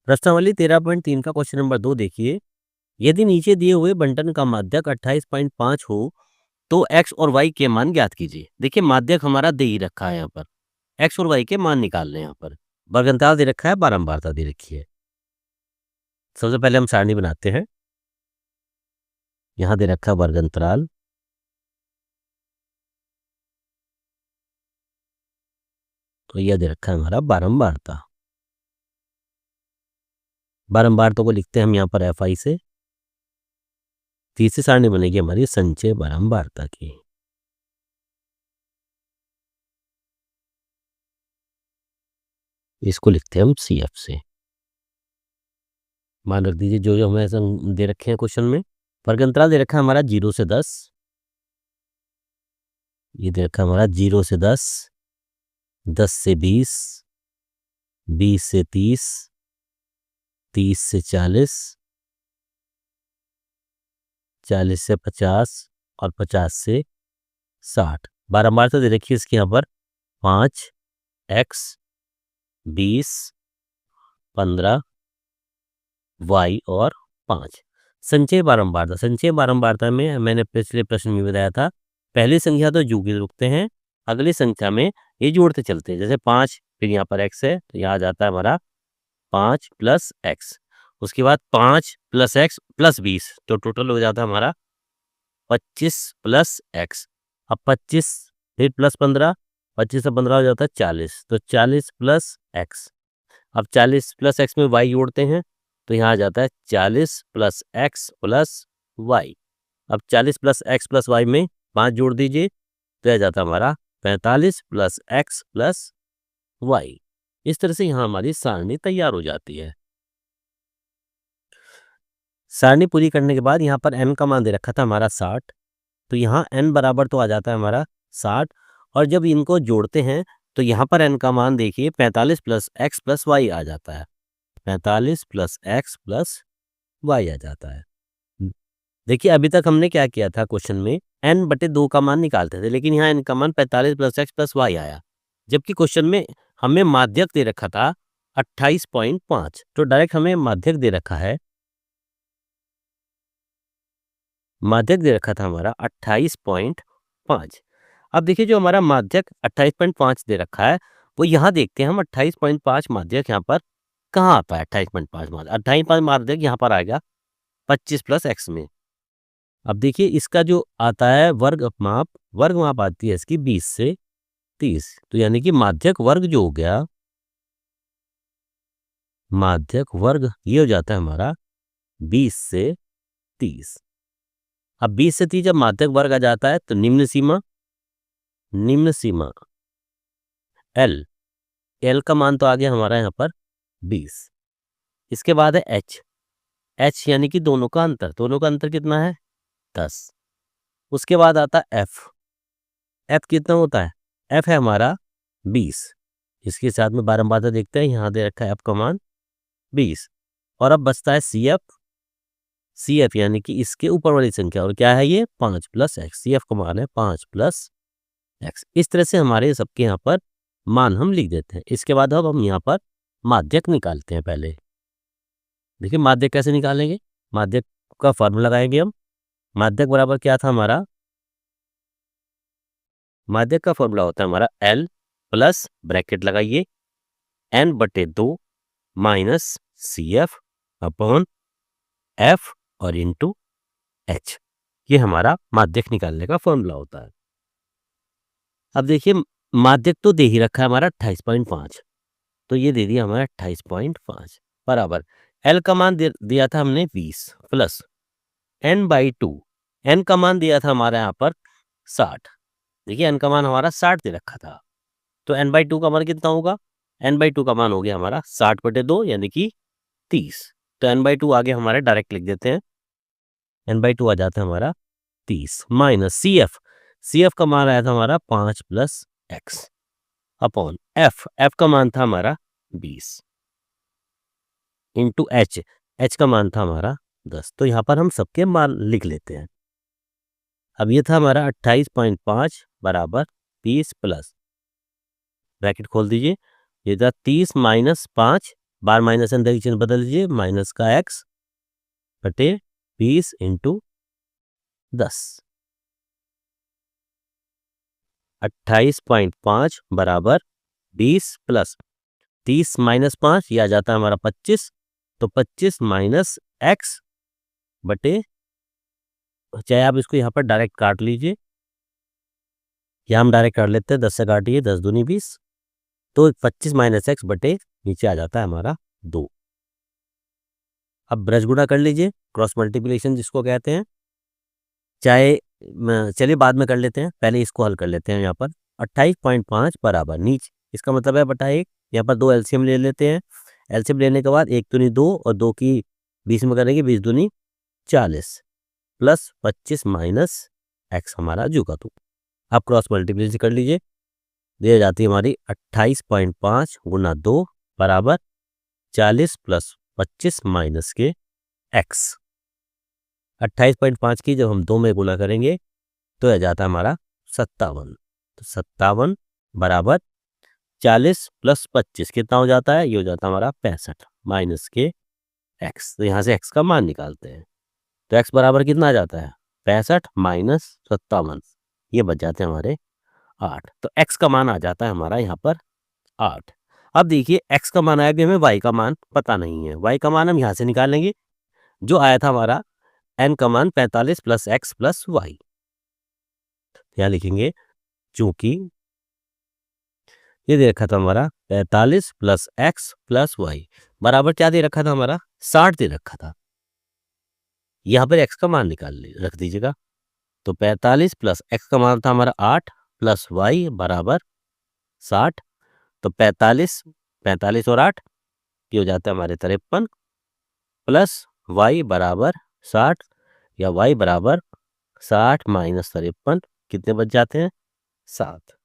प्रश्नावली 13.3 का question number 2 देखिए। यदि नीचे दिए हुए बंटन का माध्यक 28.5 हो तो x और y के मान ज्ञात कीजिए। देखिए माध्यक हमारा दे ही रखा है, यहाँ पर x और y के मान निकाल लें। यहाँ पर वर्गंतराल दे रखा है, बारंबारता दे रखी है। सबसे पहले हम सारणी बनाते हैं। यहाँ दे रखा है वर्गंतराल, तो यह दे रखा है हमारा बारंबारता। बारंबारता को लिखते हैं हम यहाँ पर fi से। तीसरी सारणी बनेगी हमारी संचय बारंबारता की। इसको लिखते हैं हम CF से। मान रख दीजिए जो जो हमें दे रखे हैं क्वेश्चन में। वर्गंतराल दे रखा है हमारा 0 से 10। ये दे रखा है हमारा 0 से 10, 10 से 20, 20 से 30, 30 से 40, 40 से 50 और 50 से 60। बारंबारता दे रखी है इसकी यहाँ पर 5x, 20, 15, y और 5। संचय बारंबारता, संचय बारंबारता में मैंने पिछले प्रश्न में बताया था, पहली संख्या तो जोड़ रुकते हैं, अगली संख्या में ये जोड़ते चलते हैं। जैसे 5, फिर यहाँ पर x है तो यहाँ आ जाता है हमारा 5 + x। उसके बाद 5 + x + 20, तो टोटल हो जाता है हमारा 25 + x। अब 25 फिर +15, 25 से 15 हो जाता है 40, तो 40 + x। अब 40 + x में y जोड़ते हैं तो यहाँ आ जाता है 40 + x + y। अब 40 + x + y में 5 जोड़ दीजिए तो आ जाता है हमारा 45 + x + y। इस तरह से यहाँ हमारी सारणी तैयार हो जाती है। सारणी पूरी करने के बाद यहाँ पर n का मान दे रखा था हमारा 60, तो यहाँ n बराबर तो आ जाता है हमारा 60, और जब इनको जोड़ते हैं तो यहाँ पर n का मान देखिए 45 + x + y आ जाता है। 45 + x + y आ जाता है। देखिए अभी तक हमने क्या किया था, क्वेश्चन में n/2 का मान निकालते थे, लेकिन यहाँ n का मान 45 + x + y आया, जबकि क्वेश्चन में हमें माध्यक दे रखा था 28.5। तो डायरेक्ट हमें माध्यक दे रखा है, माध्यक दे रखा था हमारा 28.5। अब देखिए जो हमारा माध्यक 28.5 दे रखा है, वो यहाँ देखते हैं हम 28.5 माध्यक यहाँ पर कहाँ आता है। 28.5 माध्यक, 28.5 माध्यक यहाँ पर आएगा 25 + x में। अब देखिए इसका जो आता है वर्ग माप आती है इसकी 20 से 30, तो यानी कि माध्यक वर्ग जो हो गया, माध्यक वर्ग ये हो जाता है हमारा 20 से 30। अब 20 से 30 जब माध्यक वर्ग आ जाता है तो निम्न सीमा L का मान तो आ गया हमारा यहाँ पर 20। इसके बाद है H यानी कि दोनों का अंतर कितना है 10। उसके बाद आता है F कितना होता है, F है हमारा 20। इसके साथ में बारंबारता देखते हैं, यहाँ दे रखा है F का मान 20। और अब बचता है CF यानी कि इसके ऊपर वाली संख्या, और क्या है ये 5 + x। CF का मान है 5 + x। इस तरह से हमारे सबके यहाँ पर मान हम लिख देते हैं। इसके बाद अब हम यहाँ पर माध्यक निकालते हैं। पहले देखिए माध्यक कैसे निकालेंगे, माध्यक का फॉर्मूला लगाएंगे हम। माध्यक बराबर क्या था हमारा, माध्यक का फॉर्मूला होता है हमारा L प्लस ब्रैकेट लगाइए n/2 minus CF upon F और इंटू H। ये हमारा माध्यक निकालने का फॉर्मूला होता है। अब देखिए माध्यक तो दे ही रखा है हमारा 28.5, तो ये दे दिया हमारा 28.5 बराबर L का मान दिया था हमने 20 प्लस n/2, n का मान दिया था हमारा यहाँ पर 60। देखिए n का मान हमारा 60 दे रखा था, तो n/2 का मान कितना होगा, n/2 का मान हो गया हमारा 60/2 यानी कि 30। तो n/2 आगे हमारे डायरेक्ट लिख देते हैं, n/2 आ जाता है हमारा 30 माइनस CF का मान आया था हमारा 5 + x अपॉन F का मान था हमारा 20 इंटू H का मान था हमारा 10। तो यहाँ पर हम सबके मान लिख लेते हैं। अब ये था हमारा 28.5 बराबर 30 प्लस ब्रैकेट खोल दीजिए, ये था 30 - 5 बार माइनस अंदर की चिन्ह बदल लीजिए, माइनस का x बटे 20 इंटू 10, 28.5 बराबर 20 प्लस 30 माइनस 5, यह आ जाता है हमारा 25, तो 25 माइनस x बटे, चाहे आप इसको यहाँ पर डायरेक्ट काट लीजिए, या हम डायरेक्ट काट लेते हैं, 10 से काटिए, 10 दूनी 20, तो 25 माइनस एक्स बटे नीचे आ जाता है हमारा 2। अब ब्रश गुणा कर लीजिए, क्रॉस मल्टीप्लिकेशन जिसको कहते हैं, चाहे चलिए बाद में कर लेते हैं, पहले इसको हल कर लेते हैं। यहाँ पर 28.5 बराबर नीचे, इसका मतलब है बटा 1, यहाँ पर 2 एलसीएम ले लेते हैं। एलसीएम लेने के बाद 1 दूनी 2 और 2 की 20 में करेंगे, 20 दूनी 40 प्लस 25 माइनस एक्स हमारा जो का 2। आप क्रॉस मल्टीप्लिकेशन कर लीजिए, दे जाती है हमारी 28.5 गुना 2 बराबर 40 प्लस 25 माइनस के x। 28.5 की जब हम 2 में गुना करेंगे तो यह जाता है हमारा 57। तो 57 बराबर 40 प्लस 25 कितना हो जाता है, ये हो जाता है हमारा 65 माइनस के x। तो यहाँ से x का मान निकालते हैं, तो x बराबर कितना आ जाता है, 65 माइनस 57, ये बच जाते हैं हमारे 8। तो x का मान आ जाता है हमारा यहाँ पर 8। अब देखिए x का मान आया कि हमें y का मान पता नहीं है, y का मान हम यहाँ से निकालेंगे, जो आया था हमारा n का मान 45 प्लस x प्लस वाई। यहाँ लिखेंगे चूंकि ये दे रखा था हमारा 45 प्लस x प्लस वाई बराबर क्या दे रखा था हमारा, 60 दे रखा था। यहाँ पर x का मान निकाल रख दीजिएगा, तो 45 प्लस x का मान था हमारा 8 प्लस y बराबर 60। तो 45 और 8 ये हो जाता है हमारे 53 प्लस y बराबर 60, या y बराबर 60 माइनस 53 कितने बच जाते हैं, 7।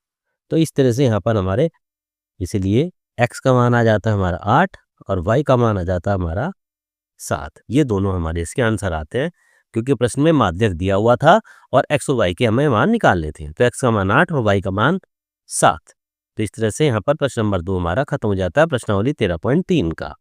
तो इस तरह से यहाँ पर हमारे, इसीलिए x का मान आ जाता है हमारा 8 और y का मान आ जाता है हमारा 7। ये दोनों हमारे इसके आंसर आते हैं, क्योंकि प्रश्न में माध्यक दिया हुआ था और x और y के हमें मान निकालने थे। तो x का मान 8 और y का मान 7। तो इस तरह से यहाँ पर प्रश्न नंबर 2 हमारा खत्म हो जाता है प्रश्नावली 13.3 का।